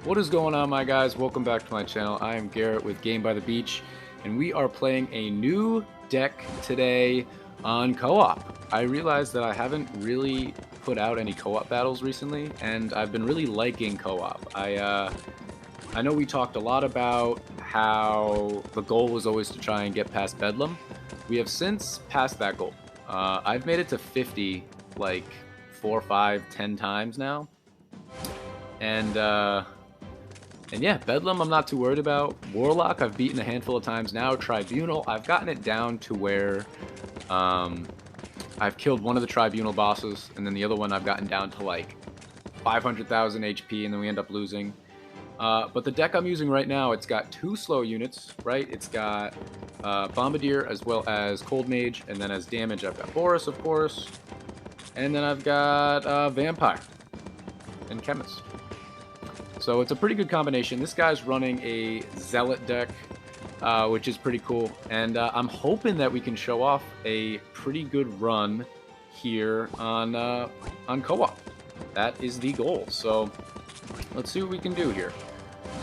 What is going on, my guys? Welcome back to my channel. I am Garrett with Game by the Beach, and we are playing a new deck today on co-op. I realized that I haven't really put out any co-op battles recently, and I've been really liking co-op. I know we talked a lot about how the goal was always to try and get past Bedlam. We have since passed that goal. I've made it to 50 like 4, 5, 10 times now, and yeah, Bedlam I'm not too worried about. Warlock I've beaten a handful of times now. Tribunal, I've gotten it down to where I've killed one of the Tribunal bosses, and then the other one I've gotten down to like 500,000 HP, and then we end up losing. But the deck I'm using right now, it's got 2 slow units, right? It's got Bombardier as well as Cold Mage, and then as damage I've got Boris, of course, and then I've got Vampire and Chemist. So it's a pretty good combination. This guy's running a Zealot deck, which is pretty cool. And I'm hoping that we can show off a pretty good run here on co-op. That is the goal. So let's see what we can do here.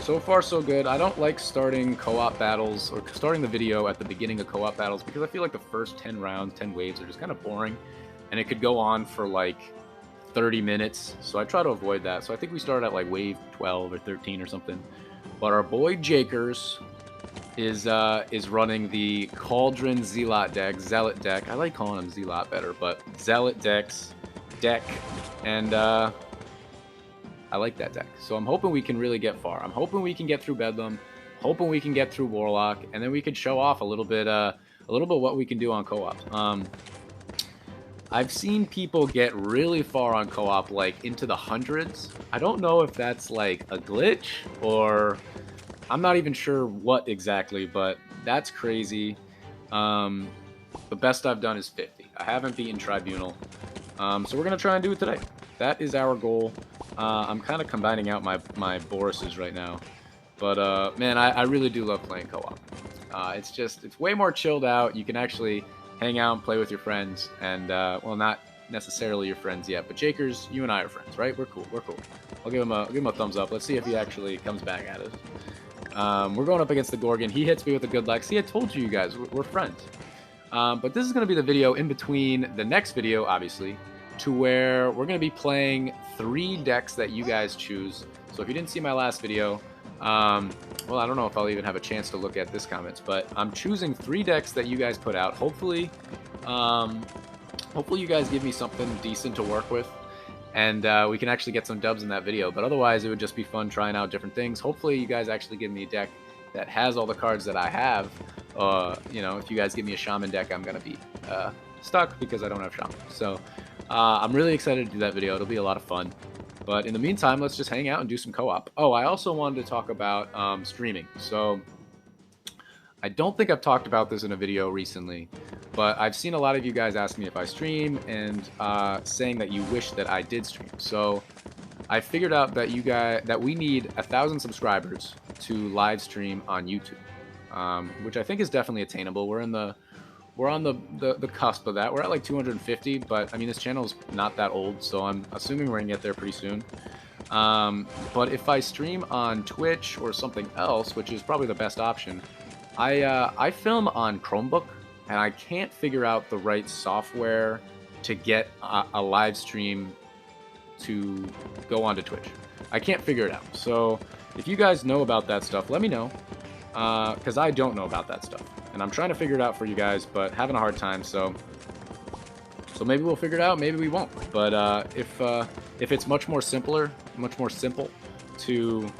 So far, so good. I don't like starting co-op battles or starting the video at the beginning of co-op battles because I feel like the first 10 rounds, 10 waves are just kind of boring. And it could go on for like 30 minutes, so I try to avoid that. So I think we started at like wave 12 or 13 or something. But our boy Jakers is running the Cauldron Zealot Zealot deck. I like calling him Zealot better, but Zealot deck, and I like that deck. So I'm hoping we can really get far. I'm hoping we can get through Bedlam, hoping we can get through Warlock, and then we can show off a little bit what we can do on co-op. I've seen people get really far on co-op, like into the hundreds. I don't know if that's like a glitch or I'm not even sure what exactly, but that's crazy. The best I've done is 50. I haven't beaten Tribunal. So we're going to try and do it today. That is our goal. I'm kind of combining out my Borises right now. But man, I really do love playing co-op. It's way more chilled out. You can actually hang out and play with your friends, and well, not necessarily your friends yet, but Jakers, you and I are friends, right? We're cool. I'll give him a thumbs up. Let's see if he actually comes back at us. We're going up against the Gorgon. He hits me with a good leg. See, I told you guys, we're friends. But this is going to be the video in between the next video, obviously, to where we're going to be playing 3 decks that you guys choose. So if you didn't see my last video, well, I don't know if I'll even have a chance to look at this comments, but I'm choosing 3 decks that you guys put out. Hopefully you guys give me something decent to work with, and we can actually get some dubs in that video. But otherwise, it would just be fun trying out different things. Hopefully, you guys actually give me a deck that has all the cards that I have. You know, if you guys give me a Shaman deck, I'm gonna be stuck because I don't have Shaman. So I'm really excited to do that video. It'll be a lot of fun. But in the meantime, let's just hang out and do some co-op. Oh, I also wanted to talk about streaming. So I don't think I've talked about this in a video recently, but I've seen a lot of you guys ask me if I stream and saying that you wish that I did stream. So I figured out that we need 1,000 subscribers to live stream on YouTube, which I think is definitely attainable. We're on the cusp of that. We're at like 250, but I mean, this channel is not that old, so I'm assuming we're gonna get there pretty soon. But if I stream on Twitch or something else, which is probably the best option, I film on Chromebook, and I can't figure out the right software to get a live stream to go onto Twitch. I can't figure it out. So if you guys know about that stuff, let me know, because I don't know about that stuff. And I'm trying to figure it out for you guys, but having a hard time. So maybe we'll figure it out, maybe we won't. But if it's much more simple to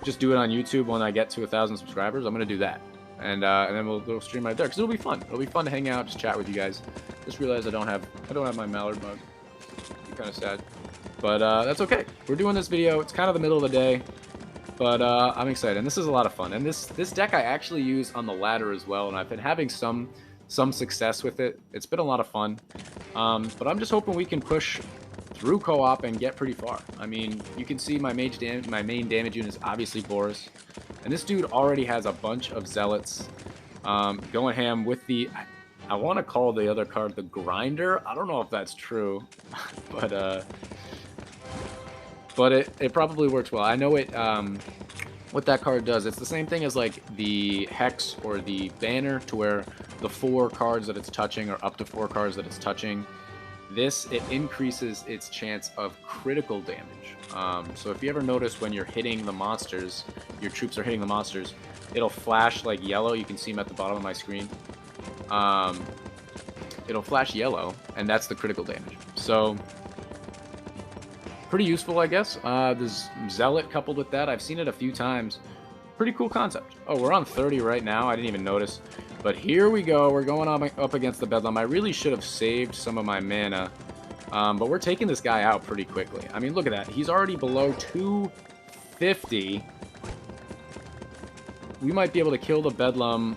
just do it on YouTube when I get to 1,000 subscribers, I'm gonna do that, and then we'll stream right there because it'll be fun. It'll be fun to hang out, just chat with you guys. Just realized I don't have my Mallard mug. I'm kind of sad, but that's okay. We're doing this video. It's kind of the middle of the day. But I'm excited, and this is a lot of fun. And this deck I actually use on the ladder as well, and I've been having some success with it. It's been a lot of fun. But I'm just hoping we can push through co-op and get pretty far. I mean, you can see my main damage unit is obviously Boris, and this dude already has a bunch of Zealots going ham with the. I want to call the other card the Grinder. I don't know if that's true, but but it probably works well. I know it. What that card does, it's the same thing as like the Hex or the Banner, to where the 4 cards that it's touching, or up to 4 cards that it's touching, it increases its chance of critical damage. So if you ever notice when you're hitting the monsters, your troops are hitting the monsters, it'll flash like yellow. You can see them at the bottom of my screen. It'll flash yellow, and that's the critical damage. So pretty useful, I guess. There's Zealot coupled with that. I've seen it a few times. Pretty cool concept. Oh, we're on 30 right now. I didn't even notice. But here we go. We're going up against the Bedlam. I really should have saved some of my mana. But we're taking this guy out pretty quickly. I mean, look at that. He's already below 250. We might be able to kill the Bedlam.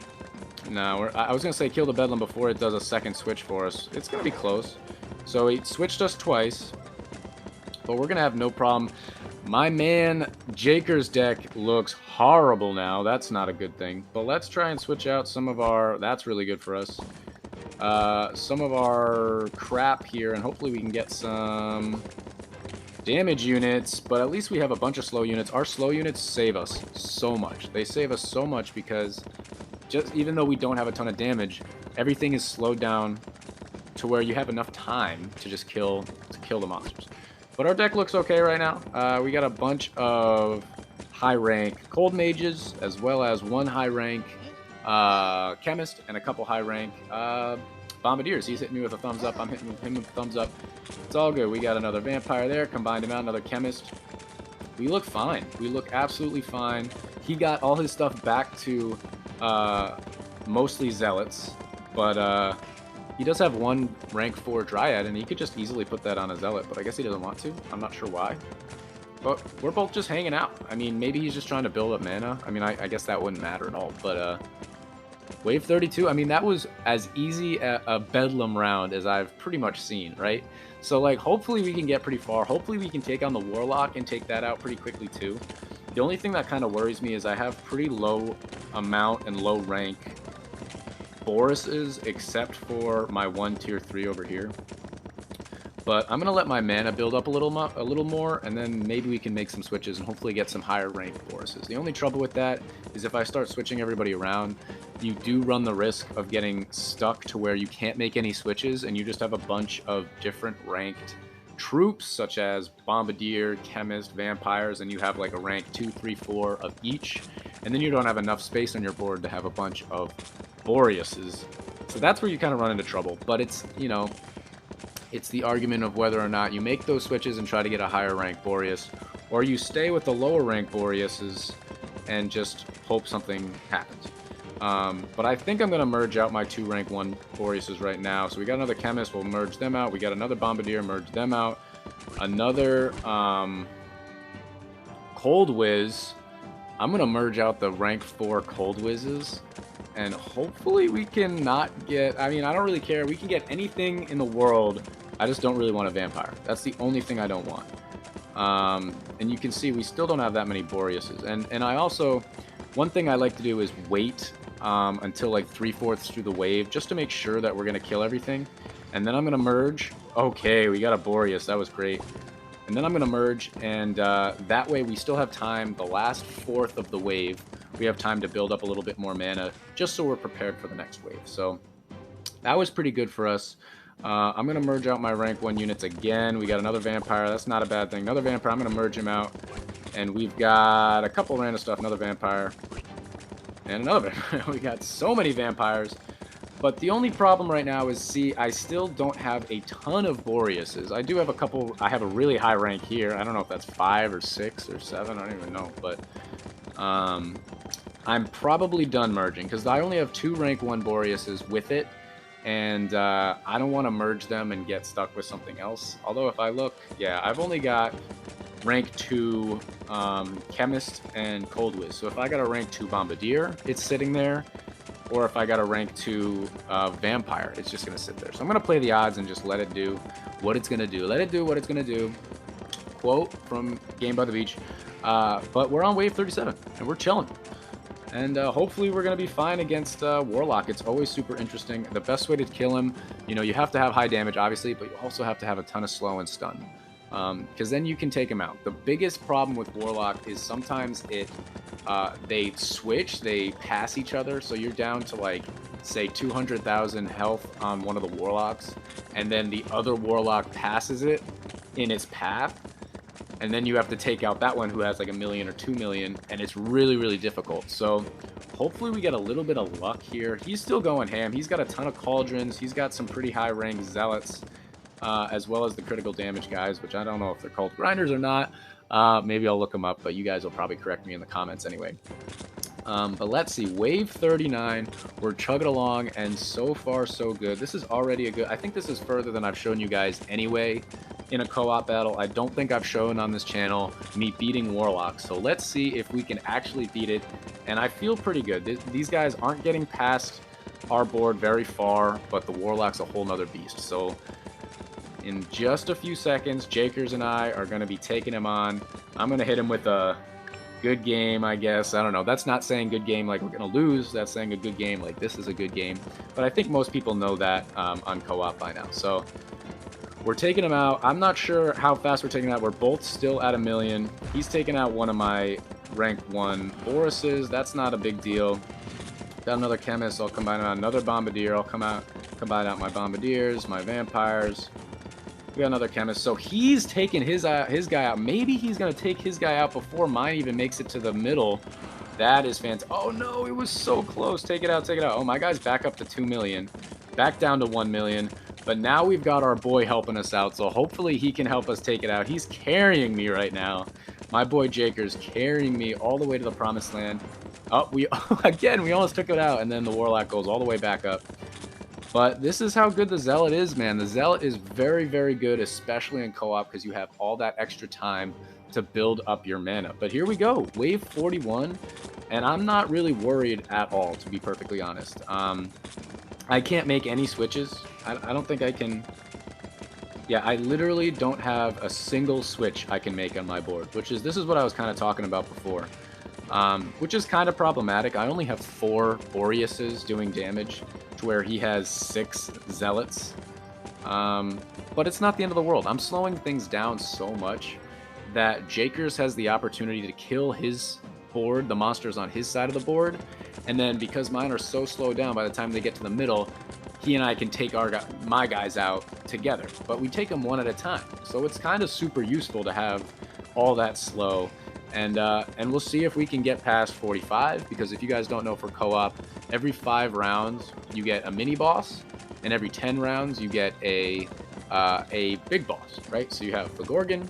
No, I was going to say kill the Bedlam before it does a second switch for us. It's going to be close. So he switched us twice. But we're going to have no problem. My man Jaker's deck looks horrible now. That's not a good thing. But let's try and switch out some of our... That's really good for us. Some of our crap here. And hopefully we can get some damage units. But at least we have a bunch of slow units. Our slow units save us so much. They save us so much because even though we don't have a ton of damage, everything is slowed down to where you have enough time to just kill the monsters. But our deck looks okay right now. We got a bunch of high-rank Cold Mages, as well as one high-rank Chemist, and a couple high-rank Bombardiers. He's hitting me with a thumbs up. I'm hitting him with a thumbs up. It's all good. We got another Vampire there. Combined him out, another Chemist. We look fine. We look absolutely fine. He got all his stuff back to mostly Zealots, but... he does have one rank 4 Dryad, and he could just easily put that on a Zealot, but I guess he doesn't want to. I'm not sure why. But we're both just hanging out. I mean, maybe he's just trying to build up mana. I mean, I guess that wouldn't matter at all. But wave 32, I mean, that was as easy a Bedlam round as I've pretty much seen, right? So, like, hopefully we can get pretty far. Hopefully we can take on the Warlock and take that out pretty quickly, too. The only thing that kind of worries me is I have pretty low amount and low rank Boruses, except for my 1 tier 3 over here. But I'm gonna let my mana build up a little more, and then maybe we can make some switches and hopefully get some higher ranked Boruses. The only trouble with that is if I start switching everybody around, you do run the risk of getting stuck to where you can't make any switches, and you just have a bunch of different ranked troops, such as Bombardier, Chemist, Vampires, and you have like a rank 2, 3, 4 of each, and then you don't have enough space on your board to have a bunch of Boreases. So that's where you kind of run into trouble. But it's, you know, it's the argument of whether or not you make those switches and try to get a higher rank Boreas, or you stay with the lower rank Boreases and just hope something happens. But I think I'm going to merge out my 2 rank 1 Boreases right now. So we got another Chemist, we'll merge them out. We got another Bombardier, merge them out. Another Cold Whiz. I'm going to merge out the rank 4 Cold Whizzes. And hopefully we can not get... I mean, I don't really care. We can get anything in the world. I just don't really want a Vampire. That's the only thing I don't want. And you can see we still don't have that many Boreases. And I also... One thing I like to do is wait until like 3/4 through the wave, just to make sure that we're going to kill everything. And then I'm going to merge. Okay, we got a Boreas. That was great. And then I'm going to merge, and that way we still have time, the last 1/4 of the wave, we have time to build up a little bit more mana, just so we're prepared for the next wave. So that was pretty good for us. I'm going to merge out my rank 1 units again. We got another Vampire. That's not a bad thing. Another Vampire. I'm going to merge him out. And we've got a couple random stuff. Another Vampire. And another Vampire. We got so many Vampires. But the only problem right now is, see, I still don't have a ton of Boreases. I do have a couple. I have a really high rank here. I don't know if that's 5 or 6 or 7. I don't even know. But I'm probably done merging, because I only have 2 rank 1 Boreases with it. And I don't want to merge them and get stuck with something else. Although if I look, yeah, I've only got rank 2 Chemist and Cold Whiz. So if I got a rank 2 Bombardier, it's sitting there. Or if I got a rank 2 Vampire, it's just going to sit there. So I'm going to play the odds and just let it do what it's going to do. Let it do what it's going to do. Quote from Game by the Beach. But we're on wave 37, and we're chilling. And hopefully we're going to be fine against Warlock. It's always super interesting. The best way to kill him, you know, you have to have high damage, obviously, but you also have to have a ton of slow and stun. because then you can take him out. The biggest problem with Warlock is sometimes they switch, they pass each other, so you're down to like, say, 200,000 health on one of the Warlocks, and then the other Warlock passes it in its path, and then you have to take out that one who has like 1 million or 2 million, and it's really, really difficult. So hopefully we get a little bit of luck here. He's still going ham. He's got a ton of cauldrons. He's got some pretty high ranked zealots, as well as the critical damage guys, which I don't know if they're called grinders or not. Maybe I'll look them up, but you guys will probably correct me in the comments anyway. But let's see, wave 39, we're chugging along, and so far so good. This is already a good, I think this is further than I've shown you guys anyway in a co-op battle. I don't think I've shown on this channel me beating Warlock, so let's see if we can actually beat it, and I feel pretty good. These guys aren't getting past our board very far, but the Warlock's a whole nother beast. So in just a few seconds, Jakers and I are going to be taking him on. I'm going to hit him with a good game, I guess. I don't know. That's not saying good game like we're going to lose. That's saying a good game like this is a good game. But I think most people know that on co-op by now. So we're taking him out. I'm not sure how fast we're taking out. We're both still at 1 million. He's taking out one of my rank 1 Boruses. That's not a big deal. Got another Chemist. I'll combine out another Bombardier. I'll combine out my Bombardiers, my Vampires. We got another Chemist. So he's taking his guy out. Maybe he's going to take his guy out before mine even makes it to the middle. That is fantastic. Oh, no, it was so close. Take it out, take it out. Oh, my guy's back up to 2 million. Back down to 1 million. But now we've got our boy helping us out, so hopefully he can help us take it out. He's carrying me right now. My boy Jaker's carrying me all the way to the promised land. Oh, again, we almost took it out, and then the Warlock goes all the way back up. But this is how good the Zealot is, man. The Zealot is very, very good, especially in co-op, because you have all that extra time to build up your mana. But here we go, wave 41, and I'm not really worried at all, to be perfectly honest. I can't make any switches. I don't think I can. Yeah, I literally don't have a single switch I can make on my board, this is what I was kind of talking about before, which is kind of problematic. I only have 4 Boruses doing damage, to where he has 6 Zealots. But it's not the end of the world. I'm slowing things down so much that Jakers has the opportunity to kill his board, the monsters on his side of the board, and then because mine are so slowed down, by the time they get to the middle, he and I can take my guys out together. But we take them one at a time, so it's kind of super useful to have all that slow. And we'll see if we can get past 45, because if you guys don't know, for co-op, every 5 rounds you get a mini boss, and every 10 rounds you get a big boss, right? So you have the Gorgon.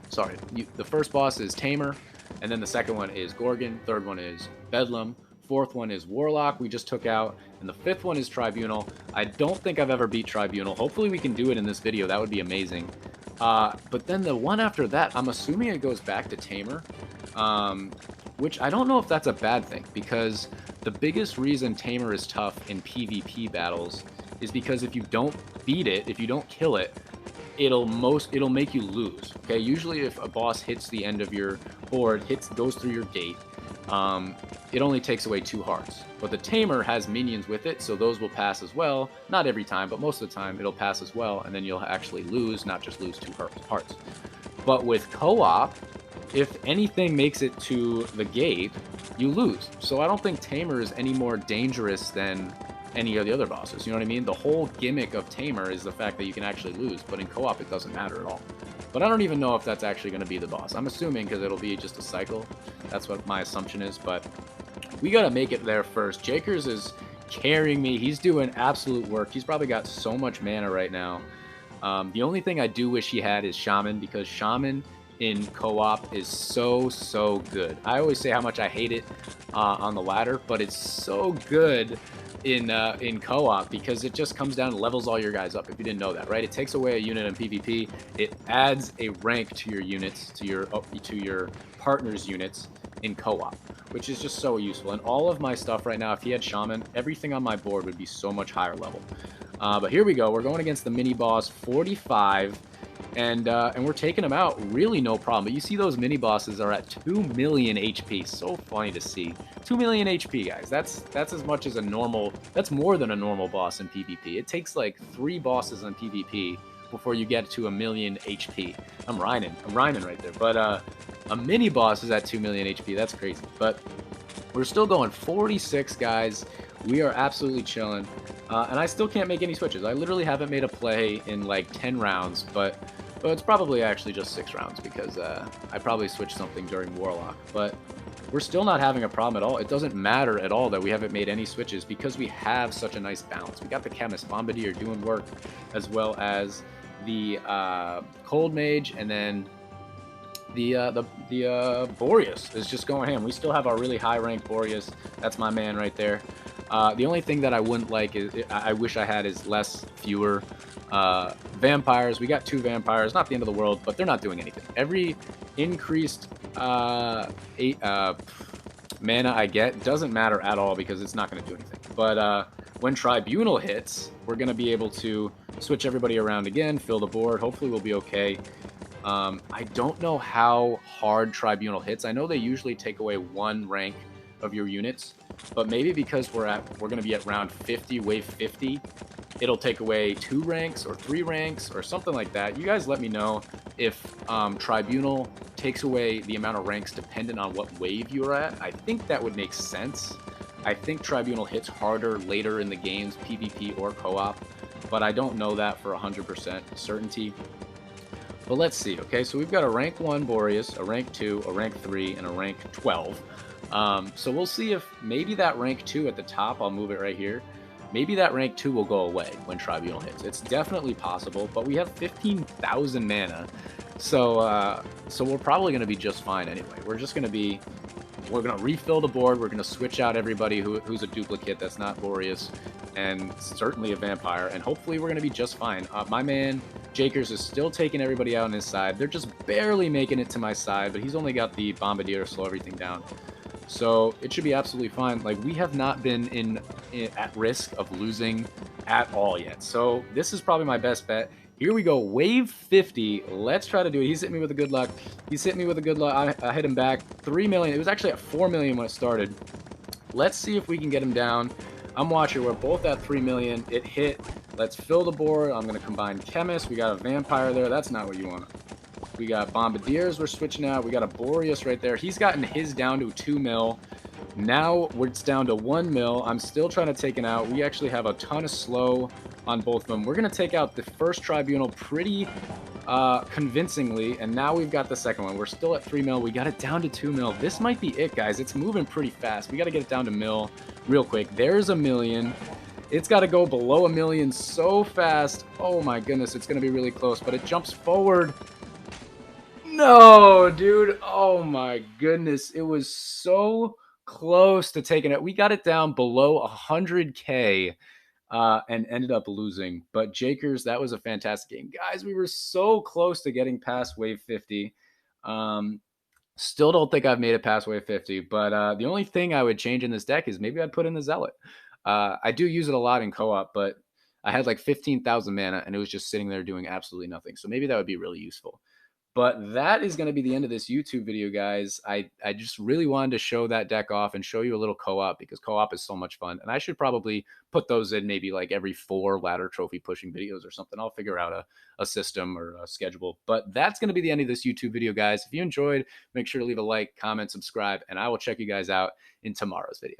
Sorry, the first boss is Tamer, and then the second one is Gorgon, third one is Bedlam, fourth one is Warlock, we just took out, and the fifth one is Tribunal. I don't think I've ever beat Tribunal. Hopefully we can do it in this video. That would be amazing. But then the one after that, I'm assuming it goes back to Tamer, which I don't know if that's a bad thing, because the biggest reason Tamer is tough in PvP battles is because if you don't beat it, if you don't kill it, it'll make you lose. Okay, usually if a boss hits the end of your board, goes through your gate, it only takes away 2 hearts. But the Tamer has minions with it, so those will pass as well. Not every time, but most of the time it'll pass as well, and then you'll actually lose, not just lose 2 hearts. But with co-op, if anything makes it to the gate, you lose. So I don't think Tamer is any more dangerous than any of the other bosses, you know what I mean? The whole gimmick of Tamer is the fact that you can actually lose, but in co-op it doesn't matter at all. But I don't even know if that's actually going to be the boss. I'm assuming because it'll be just a cycle. That's what my assumption is, but we got to make it there first. Jakers is carrying me. He's doing absolute work. He's probably got so much mana right now. The only thing I do wish he had is Shaman, because Shaman in co-op is so good. I always say how much I hate it on the ladder, but it's so good in co-op, because it just comes down and levels all your guys up. If you didn't know that, right? It takes away a unit in PvP. It adds a rank to your units, to your partner's units in co-op, which is just so useful. And all of my stuff right now, if he had Shaman, everything on my board would be so much higher level. But here we go. We're going against the mini boss 45. And we're taking them out really no problem. But you see those mini bosses are at 2 million HP. So funny to see. 2 million HP, guys. That's as much as a normal. That's more than a normal boss in PvP. It takes like 3 bosses in PvP before you get to 1,000,000 HP. I'm rhyming right there. But a mini boss is at 2,000,000 HP. That's crazy. But we're still going 46, guys. We are absolutely chilling. And I still can't make any switches. I literally haven't made a play in like 10 rounds, but it's probably actually just 6 rounds because I probably switched something during Warlock. But we're still not having a problem at all. It doesn't matter at all that we haven't made any switches because we have such a nice balance. We got the Chemist Bombardier doing work, as well as the Cold Mage, and then the Boreas is just going ham. We still have our really high ranked Boreas. That's my man right there. The only thing that I wouldn't like is I wish I had is fewer vampires. We got 2 vampires, not the end of the world, but they're not doing anything. Every increased mana I get doesn't matter at all because it's not going to do anything. But when Tribunal hits, we're going to be able to switch everybody around again, fill the board. Hopefully we'll be okay. I don't know how hard Tribunal hits. I know they usually take away 1 rank of your units, but maybe because we're going to be at round 50, wave 50, it'll take away 2 ranks or 3 ranks or something like that. You guys let me know if Tribunal takes away the amount of ranks dependent on what wave you're at. I think that would make sense. I think Tribunal hits harder later in the games, PvP or co-op, but I don't know that for 100% certainty. But let's see, okay? So we've got a rank 1 Boreas, a rank 2, a rank 3, and a rank 12. So we'll see if maybe that rank 2 at the top, I'll move it right here, maybe that rank 2 will go away when Tribunal hits. It's definitely possible, but we have 15,000 mana, so we're probably going to be just fine anyway. We're going to refill the board, we're going to switch out everybody who's a duplicate that's not Boreas, and certainly a vampire, and hopefully we're going to be just fine. My man Jakers is still taking everybody out on his side. They're just barely making it to my side, but he's only got the Bombardier to slow everything down. So it should be absolutely fine. Like, we have not been at risk of losing at all yet. So this is probably my best bet. Here we go, wave 50. Let's try to do it. He's hit me with a good luck. He's hit me with a good luck. I hit him back. 3 million. It was actually at 4 million when it started. Let's see if we can get him down. I'm watching. We're both at 3 million. It hit. Let's fill the board. I'm going to combine Chemist. We got a Vampire there. That's not what you want. We got Bombardiers we're switching out. We got a Boreas right there. He's gotten his down to 2 mil. Now it's down to 1 mil. I'm still trying to take it out. We actually have a ton of slow on both of them. We're going to take out the first Tribunal pretty convincingly, and now we've got the second one. We're still at 3 mil. We got it down to 2 mil. This might be it, guys. It's moving pretty fast. We got to get it down to mil real quick. There's 1 million. It's got to go below 1 million so fast. Oh my goodness, it's going to be really close, but it jumps forward. No, dude. Oh my goodness. It was so close to taking it. We got it down below 100K and ended up losing. But Jakers, that was a fantastic game. Guys, we were so close to getting past wave 50. Still don't think I've made it past wave 50, but the only thing I would change in this deck is maybe I'd put in the Zealot. I do use it a lot in co-op, but I had like 15,000 mana, and it was just sitting there doing absolutely nothing. So maybe that would be really useful. But that is going to be the end of this YouTube video, guys. I just really wanted to show that deck off and show you a little co-op because co-op is so much fun. And I should probably put those in maybe like every 4 ladder trophy pushing videos or something. I'll figure out a system or a schedule. But that's going to be the end of this YouTube video, guys. If you enjoyed, make sure to leave a like, comment, subscribe, and I will check you guys out in tomorrow's video.